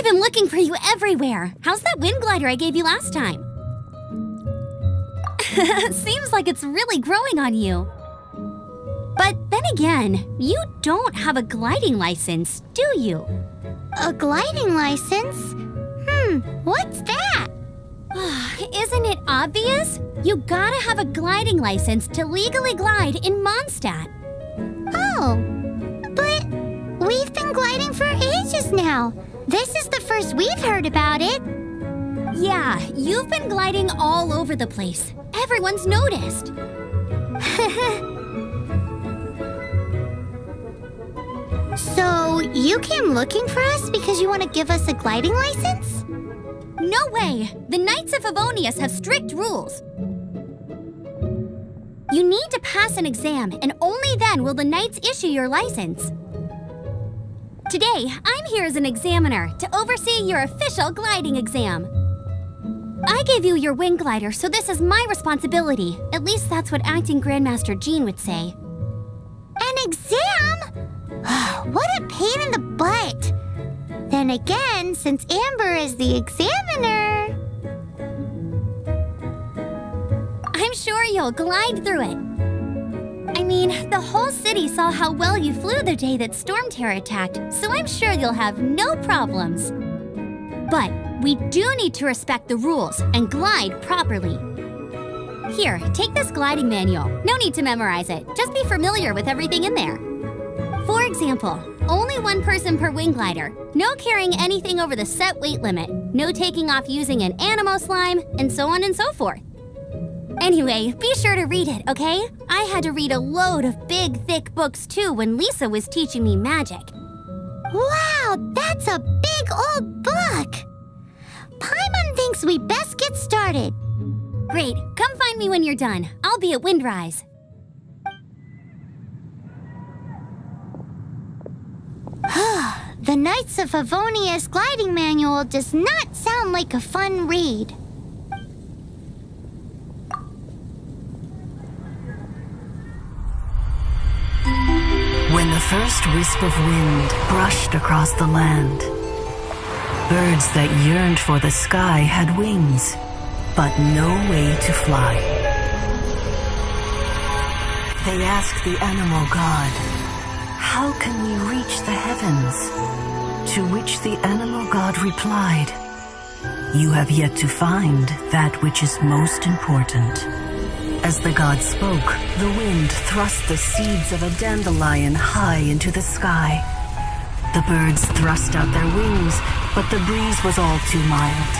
I've been looking for you everywhere. How's that wind glider I gave you last time? Seems like it's really growing on you. But then again, you don't have a gliding license, do you? A gliding license? What's that? Isn't it obvious? You gotta have a gliding license to legally glide in Mondstadt. Oh, but we've been gliding for ages now. This is the first we've heard about it. Yeah, you've been gliding all over the place. Everyone's noticed. So, you came looking for us because you want to give us a gliding license? No way! The Knights of Favonius have strict rules. You need to pass an exam, and only then will the Knights issue your license. Today, I'm here as an examiner to oversee your official gliding exam. I gave you your wing glider, so this is my responsibility. At least that's what Acting Grandmaster Jean would say. An exam? What a pain in the butt! Then again, since Amber is the examiner... I'm sure you'll glide through it. I mean, the whole city saw how well you flew the day that Storm Terror attacked, so I'm sure you'll have no problems. But we do need to respect the rules and glide properly. Here, take this gliding manual. No need to memorize it. Just be familiar with everything in there. For example, only one person per wing glider, no carrying anything over the set weight limit, no taking off using an animo slime, and so on and so forth. Anyway, be sure to read it, okay? I had to read a load of big, thick books too when Lisa was teaching me magic. Wow, that's a big old book! Paimon thinks we best get started. Great, come find me when you're done. I'll be at Windrise. The Knights of Favonius gliding manual does not sound like a fun read. When the first wisp of wind brushed across the land, birds that yearned for the sky had wings, but no way to fly. They asked the animal god, "How can we reach the heavens?" To which the animal god replied, "You have yet to find that which is most important." As the god spoke, the wind thrust the seeds of a dandelion high into the sky. The birds thrust out their wings, but the breeze was all too mild,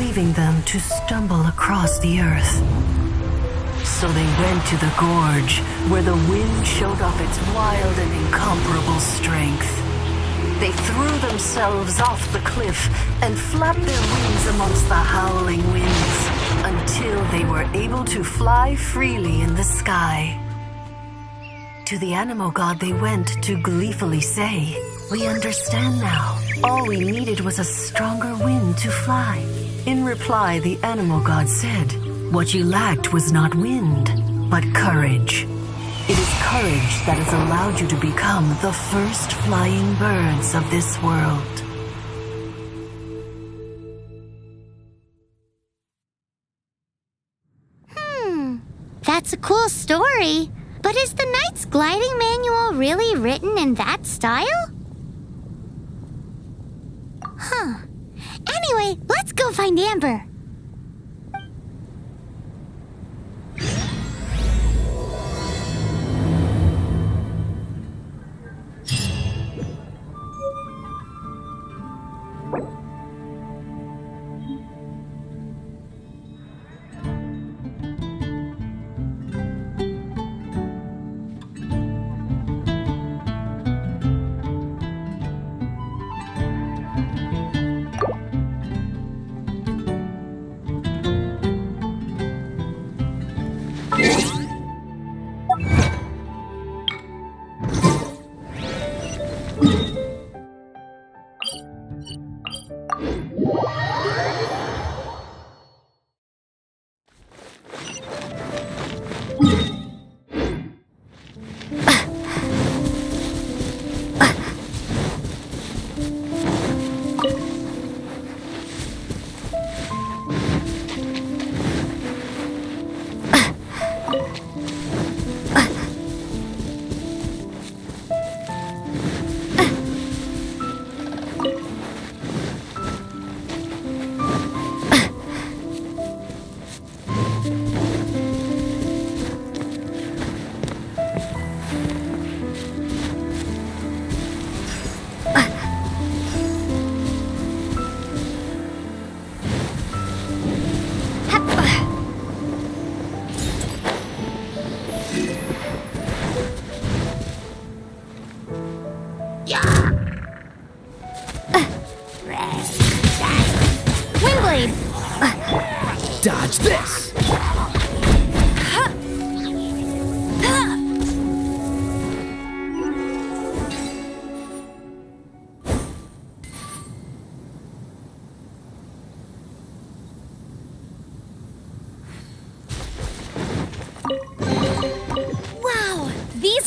leaving them to stumble across the earth. So they went to the gorge, where the wind showed off its wild and incomparable strength. They threw themselves off the cliff and flapped their wings amongst the howling winds until they were able to fly freely in the sky. To the animal god they went to gleefully say, "We understand now. All we needed was a stronger wind to fly." In reply, the animal god said, "What you lacked was not wind, but courage. It is courage that has allowed you to become the first flying birds of this world." That's a cool story. But is the Knight's gliding manual really written in that style? Anyway, let's go find Amber.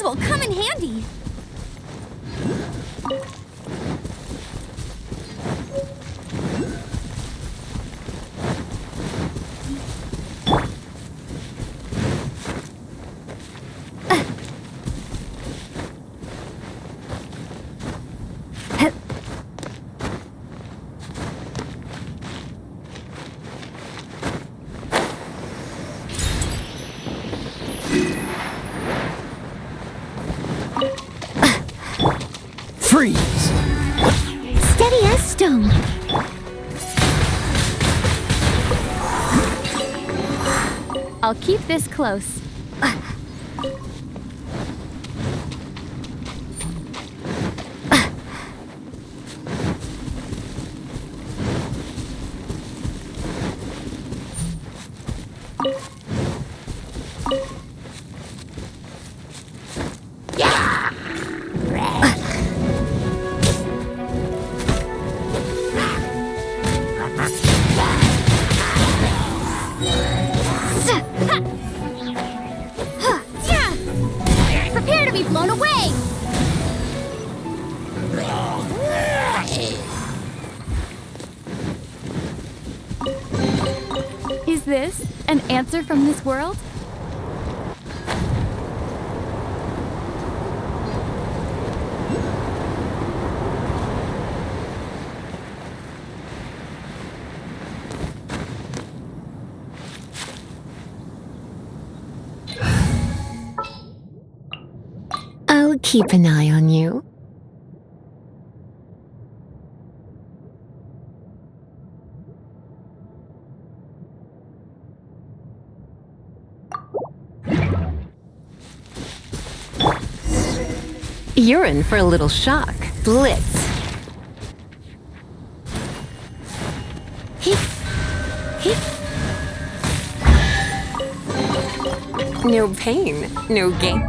These will come in handy. Freeze! Steady as stone. I'll keep this close. Prepare to be blown away! Is this an answer from this world? I'll keep an eye on you. You're in for a little shock. Blitz. No pain, no gain.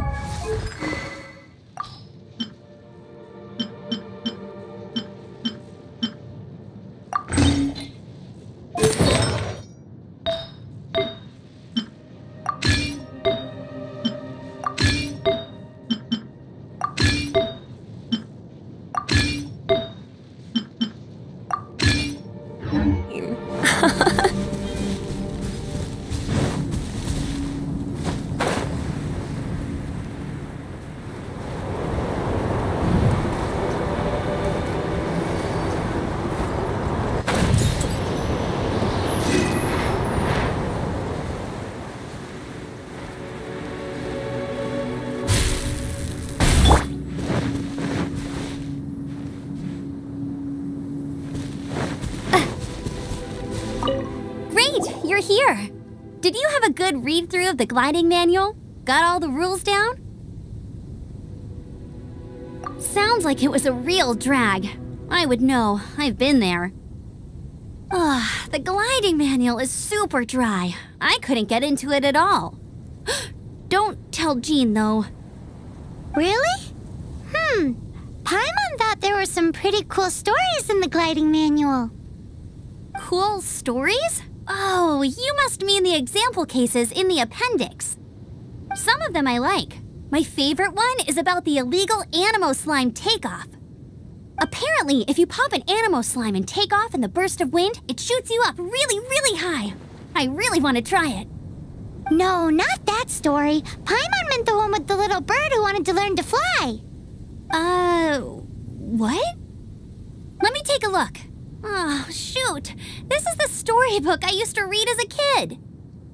Great, you're here. Did you have a good read-through of the gliding manual? Got all the rules down? Sounds like it was a real drag. I would know. I've been there. Ugh, the gliding manual is super dry. I couldn't get into it at all. Don't tell Jean, though. Really? Paimon thought there were some pretty cool stories in the gliding manual. Cool stories? Oh, you must mean the example cases in the appendix. Some of them I like. My favorite one is about the illegal Animo slime takeoff. Apparently, if you pop an Animo slime and take off in the burst of wind, it shoots you up really, really high. I really want to try it. No, not that story. Paimon meant the one with the little bird who wanted to learn to fly. What? Let me take a look. Oh, shoot. This is the storybook I used to read as a kid.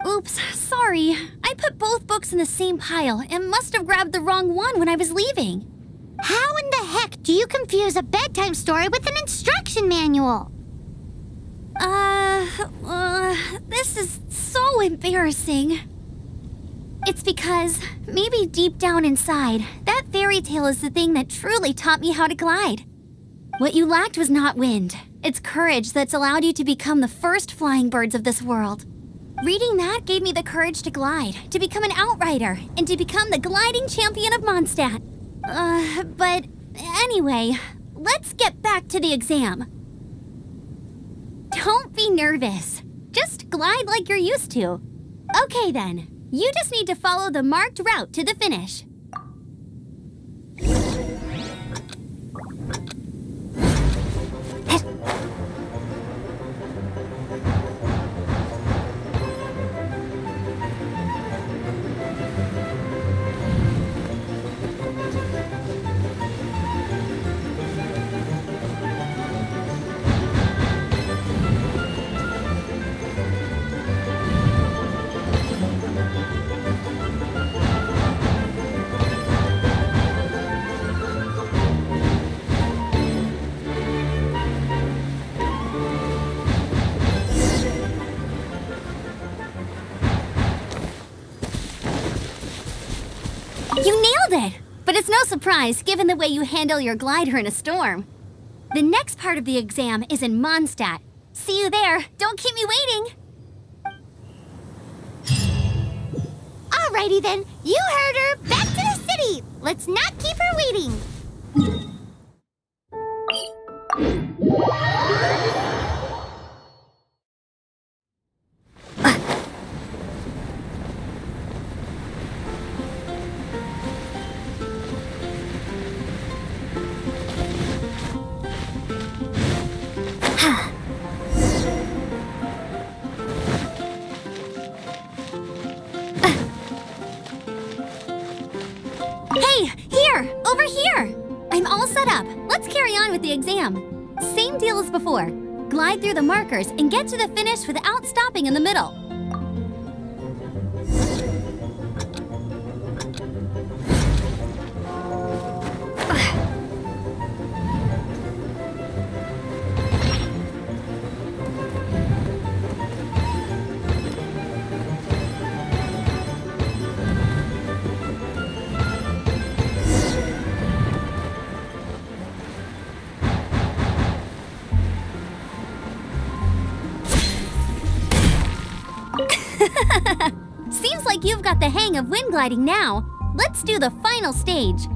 Oops, sorry. I put both books in the same pile and must have grabbed the wrong one when I was leaving. How in the heck do you confuse a bedtime story with an instruction manual? This is so embarrassing. It's because, maybe deep down inside, that fairy tale is the thing that truly taught me how to glide. What you lacked was not wind. It's courage that's allowed you to become the first flying birds of this world. Reading that gave me the courage to glide, to become an outrider, and to become the gliding champion of Mondstadt. But anyway, let's get back to the exam. Don't be nervous. Just glide like you're used to. Okay then, you just need to follow the marked route to the finish. Nailed it! But it's no surprise, given the way you handle your glider in a storm. The next part of the exam is in Mondstadt. See you there. Don't keep me waiting. Alrighty then, you heard her. Back to the city. Let's not keep her waiting. Hey, here! Over here! I'm all set up. Let's carry on with the exam. Same deal as before. Glide through the markers and get to the finish without stopping in the middle. Seems like you've got the hang of wind gliding now. Let's do the final stage.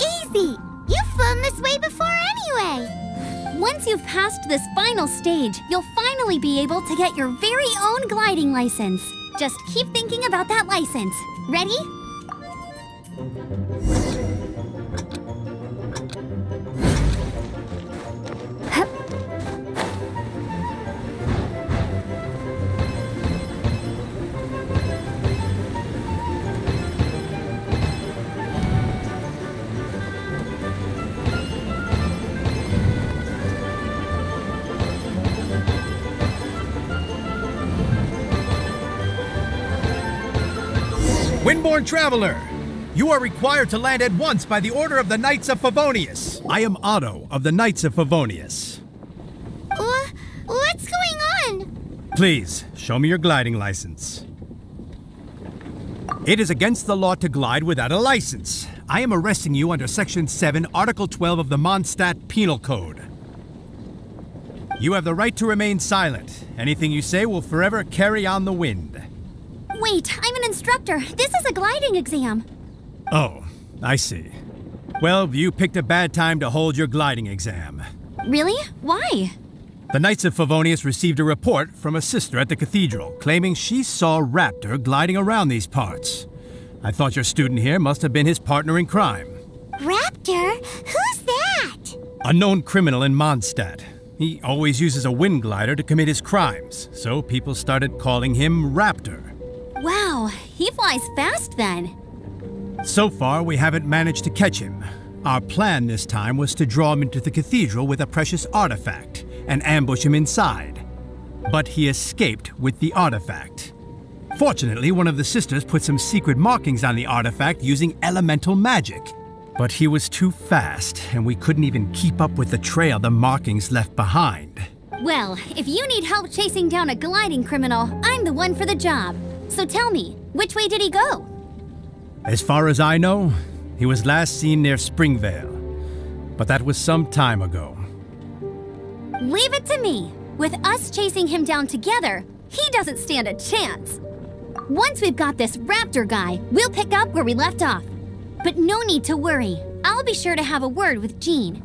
Easy. You've flown this way before anyway. Once you've passed this final stage, you'll finally be able to get your very own gliding license. Just keep thinking about that license. Ready? Windborne traveler, you are required to land at once by the order of the Knights of Favonius. I am Otto of the Knights of Favonius. What's going on? Please, show me your gliding license. It is against the law to glide without a license. I am arresting you under Section 7, Article 12 of the Mondstadt Penal Code. You have the right to remain silent. Anything you say will forever carry on the wind. Wait, I'm an instructor. This is a gliding exam. Oh, I see. Well, you picked a bad time to hold your gliding exam. Really? Why? The Knights of Favonius received a report from a sister at the cathedral claiming she saw Raptor gliding around these parts. I thought your student here must have been his partner in crime. Raptor? Who's that? A known criminal in Mondstadt. He always uses a wind glider to commit his crimes, so people started calling him Raptor. Wow, he flies fast then. So far, we haven't managed to catch him. Our plan this time was to draw him into the cathedral with a precious artifact and ambush him inside. But he escaped with the artifact. Fortunately, one of the sisters put some secret markings on the artifact using elemental magic. But he was too fast, and we couldn't even keep up with the trail the markings left behind. Well, if you need help chasing down a gliding criminal, I'm the one for the job. So tell me, which way did he go? As far as I know, he was last seen near Springvale. But that was some time ago. Leave it to me. With us chasing him down together, he doesn't stand a chance. Once we've got this Raptor guy, we'll pick up where we left off. But no need to worry. I'll be sure to have a word with Jean.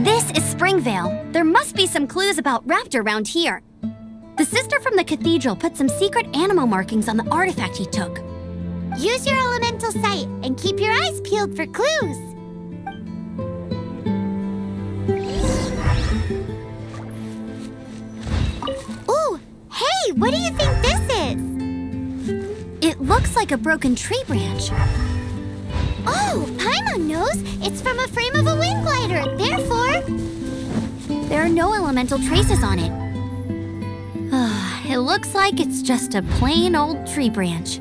This is Springvale. There must be some clues about Raptor around here. The sister from the cathedral put some secret animal markings on the artifact he took. Use your elemental sight and keep your eyes peeled for clues. Ooh, hey, what do you think this is? It looks like a broken tree branch. Oh, Paimon knows. It's from a frame of a wind glider. Therefore, There are no elemental traces on it. It looks like it's just a plain old tree branch.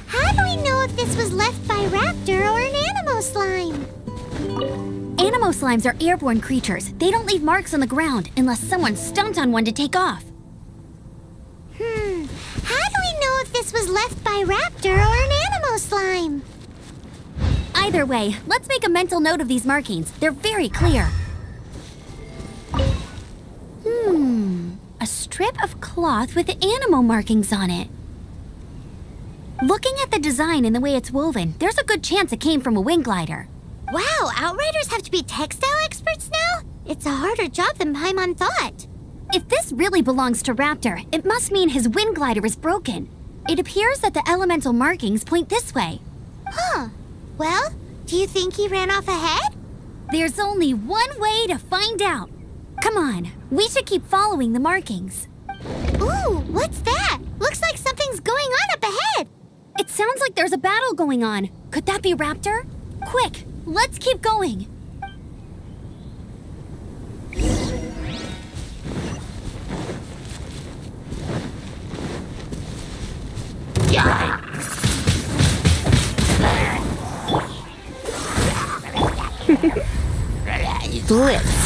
how do we know if this was left by Raptor or an animal slime? Animo slimes are airborne creatures. They don't leave marks on the ground unless someone stomped on one to take off. How do we know if this was left by Raptor or an animal slime? Either way, let's make a mental note of these markings. They're very clear. A strip of cloth with animal markings on it. Looking at the design and the way it's woven, there's a good chance it came from a wing glider. Wow, Outriders have to be textile experts now? It's a harder job than Paimon thought. If this really belongs to Raptor, it must mean his wind glider is broken. It appears that the elemental markings point this way. Huh. Well, do you think he ran off ahead? There's only one way to find out. Come on, we should keep following the markings. Ooh, what's that? Looks like something's going on up ahead. It sounds like there's a battle going on. Could that be Raptor? Quick, let's keep going. Blitz.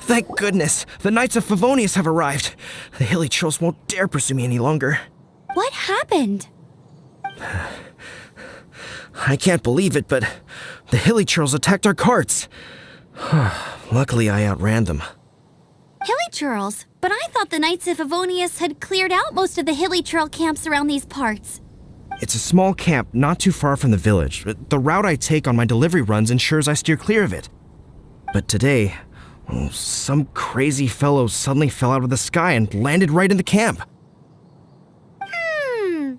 Thank goodness! The Knights of Favonius have arrived! The hilly trolls won't dare pursue me any longer. What happened? I can't believe it, but the hilly trolls attacked our carts. Luckily, I outran them. Hilly Churls? But I thought the Knights of Favonius had cleared out most of the Hilly Churl camps around these parts. It's a small camp not too far from the village. The route I take on my delivery runs ensures I steer clear of it. But today, some crazy fellow suddenly fell out of the sky and landed right in the camp.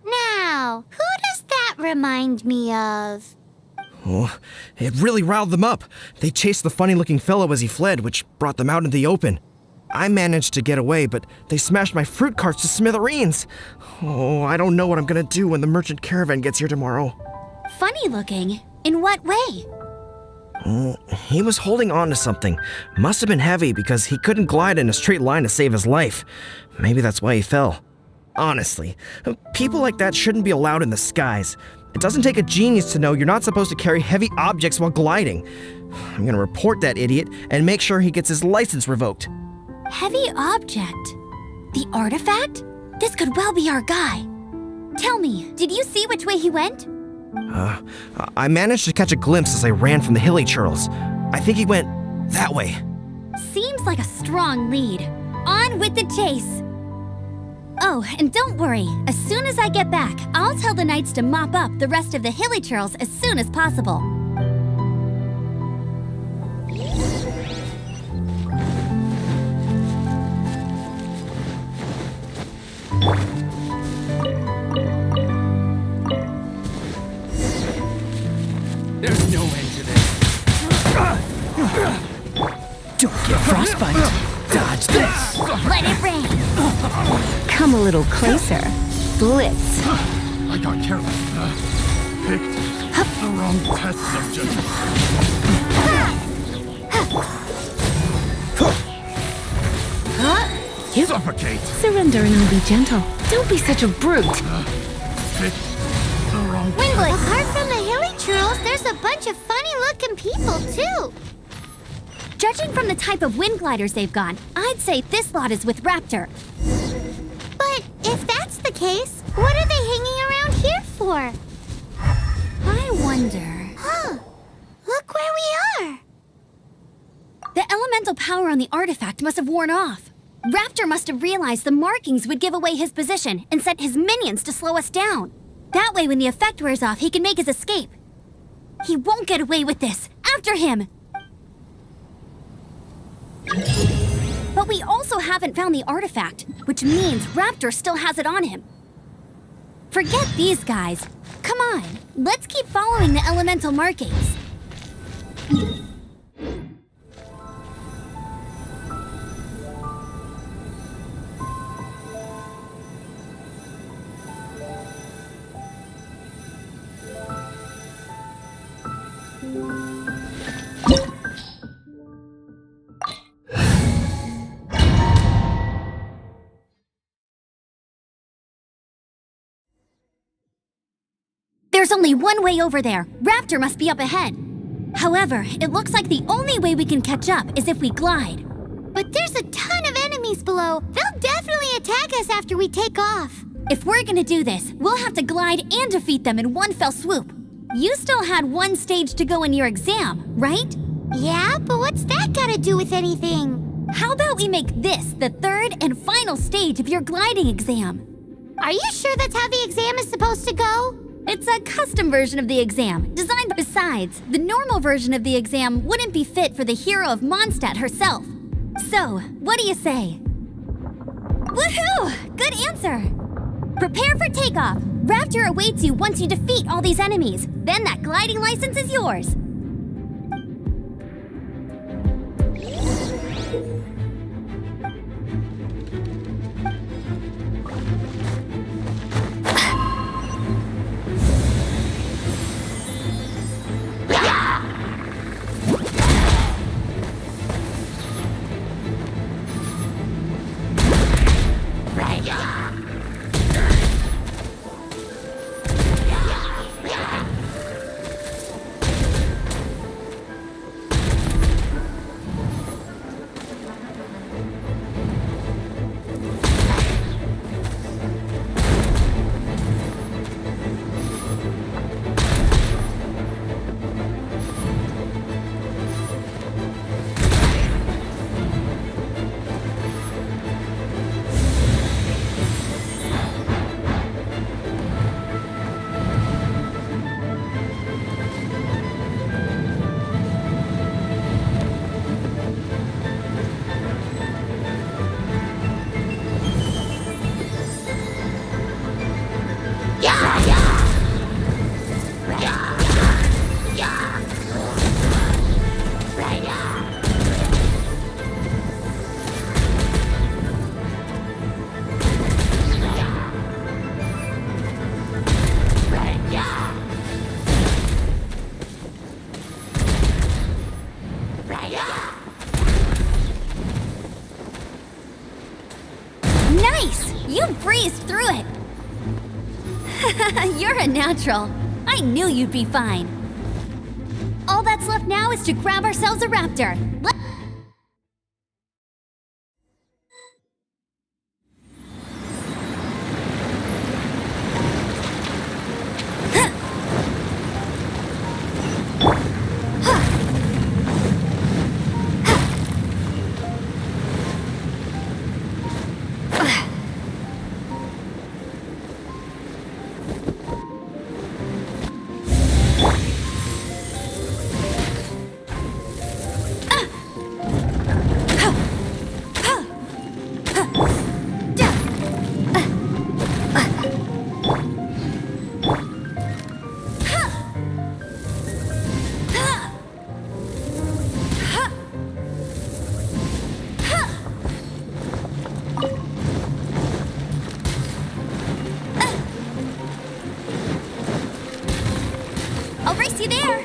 Now, who does that remind me of? Oh, it really riled them up. They chased the funny-looking fellow as he fled, which brought them out into the open. I managed to get away, but they smashed my fruit carts to smithereens. Oh, I don't know what I'm gonna do when the merchant caravan gets here tomorrow. Funny looking? In what way? He was holding on to something. Must have been heavy because he couldn't glide in a straight line to save his life. Maybe that's why he fell. Honestly, people like that shouldn't be allowed in the skies. It doesn't take a genius to know you're not supposed to carry heavy objects while gliding. I'm gonna report that idiot and make sure he gets his license revoked. Heavy object? The artifact? This could well be our guy. Tell me, did you see which way he went? I managed to catch a glimpse as I ran from the hilly churls. I think he went that way. Seems like a strong lead. On with the chase. Oh, and don't worry. As soon as I get back, I'll tell the knights to mop up the rest of the hilly churls as soon as possible. There's no end to this. Don't get frostbite. Dodge this. Let it rain. Come a little closer. Blitz. I got careless. Picked the wrong test subject. Suffocate. Surrender and I'll be gentle. Don't be such a brute. Picked the wrong Winglet, apart from the hilly churls, there's a bunch of funny-looking people, too. Judging from the type of wind gliders they've got, I'd say this lot is with Raptor. But if that's the case, what are they hanging around here for? I wonder... Huh. Look where we are. The elemental power on the artifact must have worn off. Raptor must have realized the markings would give away his position and sent his minions to slow us down. That way, when the effect wears off, he can make his escape. He won't get away with this. After him! But we also haven't found the artifact, which means Raptor still has it on him. Forget these guys. Come on, let's keep following the elemental markings. There's only one way over there. Raptor must be up ahead. However, it looks like the only way we can catch up is if we glide. But there's a ton of enemies below. They'll definitely attack us after we take off. If we're gonna do this, we'll have to glide and defeat them in one fell swoop. You still had one stage to go in your exam, right? Yeah, but what's that gotta do with anything? How about we make this the third and final stage of your gliding exam? Are you sure that's how the exam is supposed to go? It's a custom version of the exam, designed besides. The normal version of the exam wouldn't be fit for the hero of Mondstadt herself. So, what do you say? Woohoo! Good answer! Prepare for takeoff. Raptor awaits you once you defeat all these enemies. Then that gliding license is yours. Nice! You breezed through it! You're a natural. I knew you'd be fine. All that's left now is to grab ourselves a raptor. I'll race you there!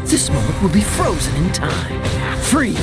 This moment will be frozen in time. Freeze!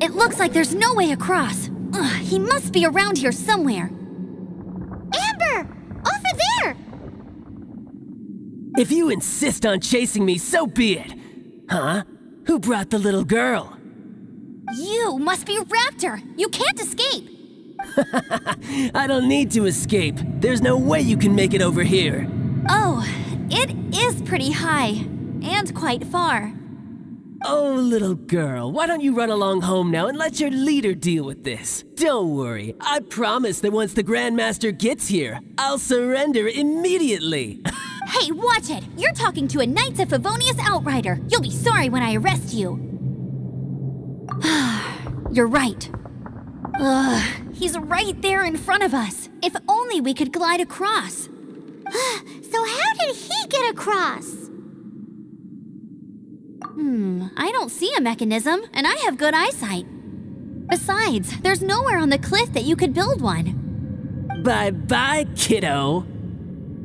It looks like there's no way across. Ugh, he must be around here somewhere. Amber! Over there! If you insist on chasing me, so be it. Huh? Who brought the little girl? You must be Raptor. You can't escape. I don't need to escape. There's no way you can make it over here. Oh, it is pretty high. And quite far. Oh, little girl, why don't you run along home now and let your leader deal with this? Don't worry, I promise that once the Grandmaster gets here, I'll surrender immediately. Hey, watch it! You're talking to a Knights of Favonius outrider. You'll be sorry when I arrest you. You're right. Ugh, he's right there in front of us. If only we could glide across. So how did he get across? I don't see a mechanism, and I have good eyesight. Besides, there's nowhere on the cliff that you could build one. Bye-bye, kiddo.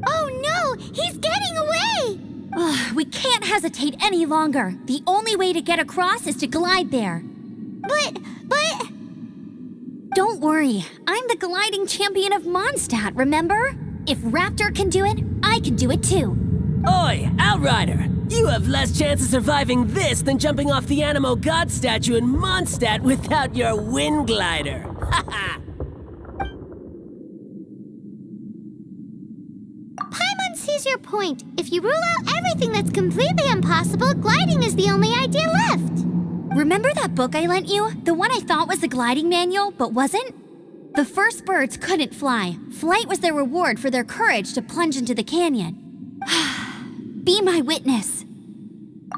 Oh no! He's getting away! Ugh, we can't hesitate any longer. The only way to get across is to glide there. But... Don't worry, I'm the gliding champion of Mondstadt, remember? If Raptor can do it, I can do it too. Oi, Outrider! You have less chance of surviving this than jumping off the Animo God statue in Mondstadt without your wind glider. Haha! Paimon sees your point. If you rule out everything that's completely impossible, gliding is the only idea left. Remember that book I lent you? The one I thought was the gliding manual, but wasn't? The first birds couldn't fly. Flight was their reward for their courage to plunge into the canyon. Be my witness.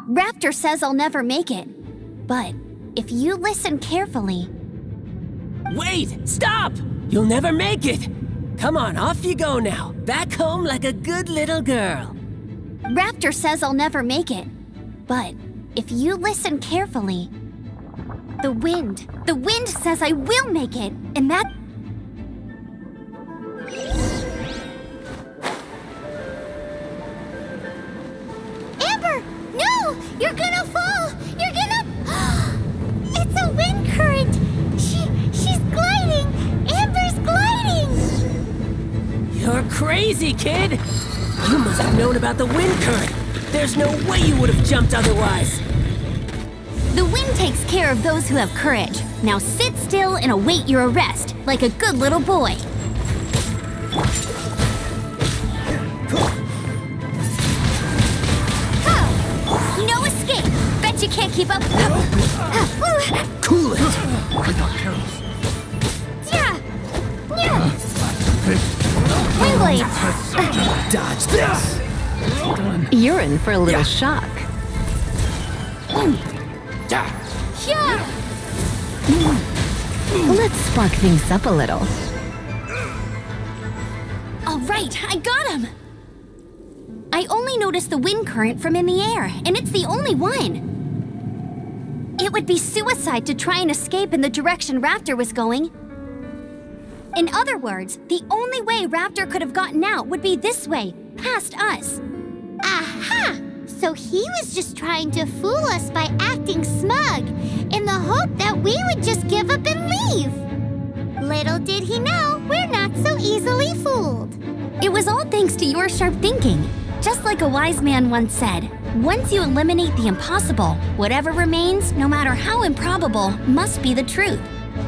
Raptor says I'll never make it. But if you listen carefully... Wait! Stop! You'll never make it! Come on, off you go now. Back home like a good little girl. Raptor says I'll never make it. But if you listen carefully... The wind says I will make it, and that... Amber! No! You're gonna fall! You're gonna... It's a wind current! She's gliding! Amber's gliding! You're crazy, kid! You must have known about the wind current. There's no way you would have jumped otherwise. The wind takes care of those who have courage. Now sit still and await your arrest, like a good little boy. No escape! Bet you can't keep up. Cool it! I got careless. Yeah! Wind blades! Dodge this! You're in for a little shock. Yeah! Let's spark things up a little. All right, I got him! I only noticed the wind current from in the air, and it's the only one. It would be suicide to try and escape in the direction Raptor was going. In other words, the only way Raptor could have gotten out would be this way, past us. Aha! So he was just trying to fool us by acting smug, in the hope that we would just give up and leave. Little did he know, we're not so easily fooled. It was all thanks to your sharp thinking. Just like a wise man once said, once you eliminate the impossible, whatever remains, no matter how improbable, must be the truth.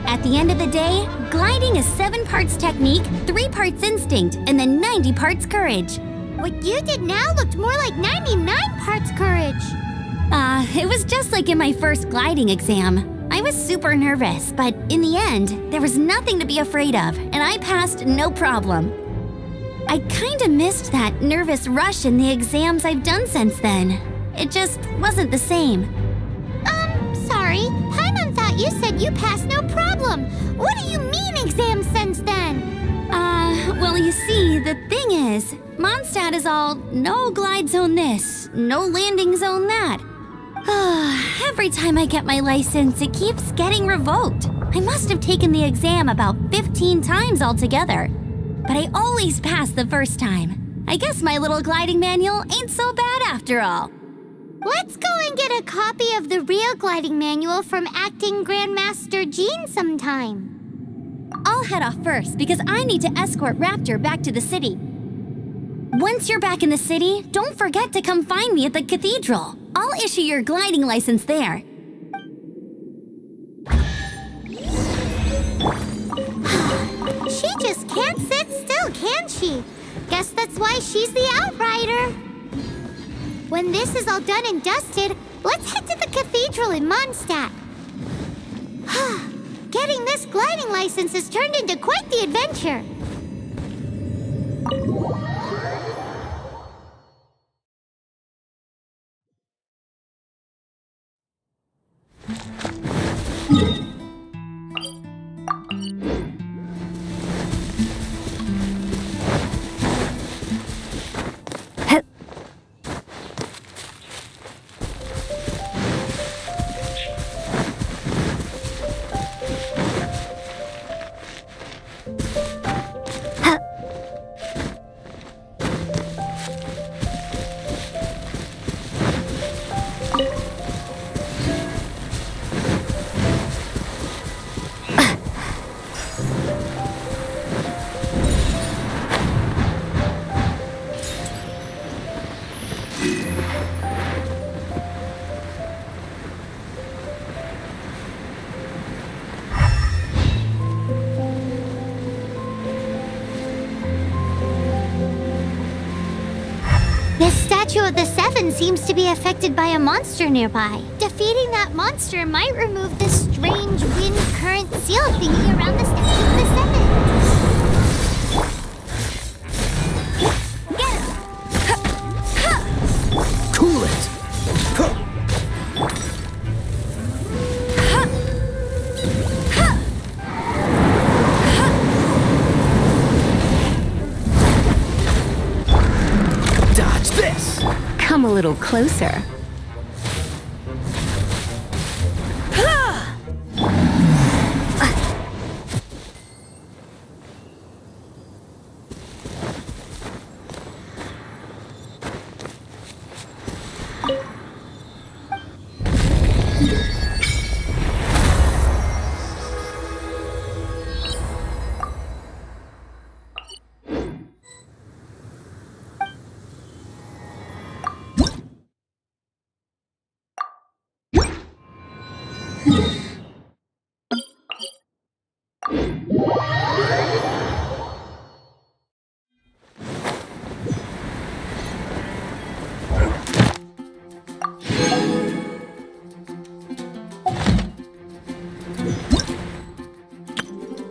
At the end of the day, gliding is 7 parts technique, 3 parts instinct, and then 90 parts courage. What you did now looked more like 99 parts courage. It was just like in my first gliding exam. I was super nervous, but in the end, there was nothing to be afraid of, and I passed no problem. I kinda missed that nervous rush in the exams I've done since then. It just wasn't the same. Sorry. Paimon thought said you passed no problem. What do you mean exam sense then? Well, you see, the thing is, Mondstadt is all no glide zone this, no landing zone that. Every time I get my license, it keeps getting revoked. I must have taken the exam about 15 times altogether. But I always pass the first time. I guess my little gliding manual ain't so bad after all. Let's go and get a copy of the real gliding manual from Acting Grandmaster Jean sometime. I'll head off first because I need to escort Raptor back to the city. Once you're back in the city, don't forget to come find me at the cathedral. I'll issue your gliding license there. She just can't sit still, can she? Guess that's why she's the outrider. When this is all done and dusted, let's head to the cathedral in Mondstadt. Getting this gliding license has turned into quite the adventure. This statue of the Seven seems to be affected by a monster nearby. Defeating that monster might remove this strange wind current seal thingy around the statue of the Seven. Cool it! Dodge this! Come a little closer.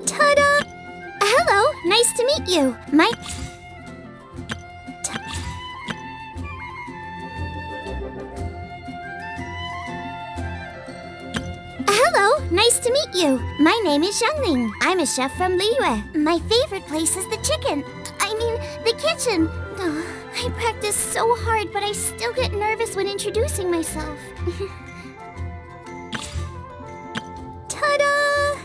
Ta-da! Hello, nice to meet you. Hello, nice to meet you. My name is Xiangling. I'm a chef from Liyue. My favorite place is the the kitchen. I practice so hard, but I still get nervous when introducing myself. Ta-da!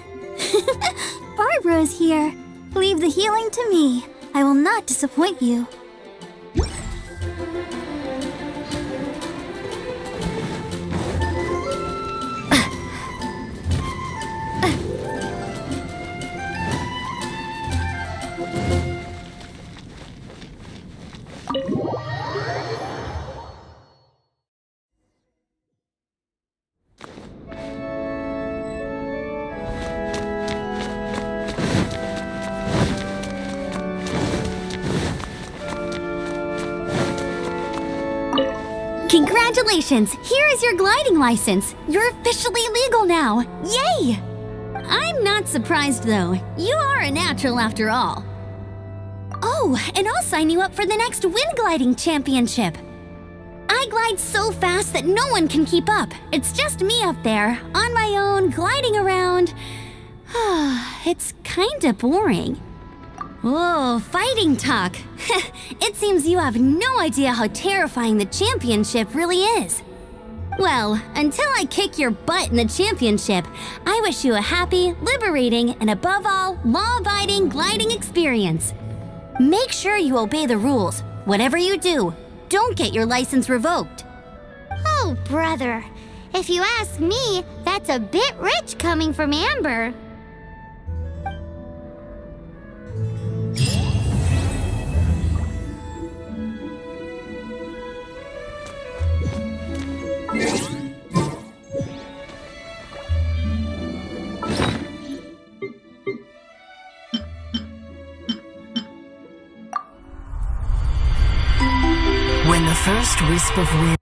Barbara's here. Leave the healing to me. I will not disappoint you. Congratulations! Here is your gliding license. You're officially legal now. Yay! I'm not surprised though. You are a natural after all. Oh, and I'll sign you up for the next wind gliding championship. I glide so fast that no one can keep up. It's just me up there, on my own, gliding around. it's kinda boring. Oh, fighting talk. It seems you have no idea how terrifying the championship really is. Well, until I kick your butt in the championship, I wish you a happy, liberating, and above all, law-abiding gliding experience. Make sure you obey the rules. Whatever you do, don't get your license revoked. Oh, brother. If you ask me, that's a bit rich coming from Amber. When the first wisp of wind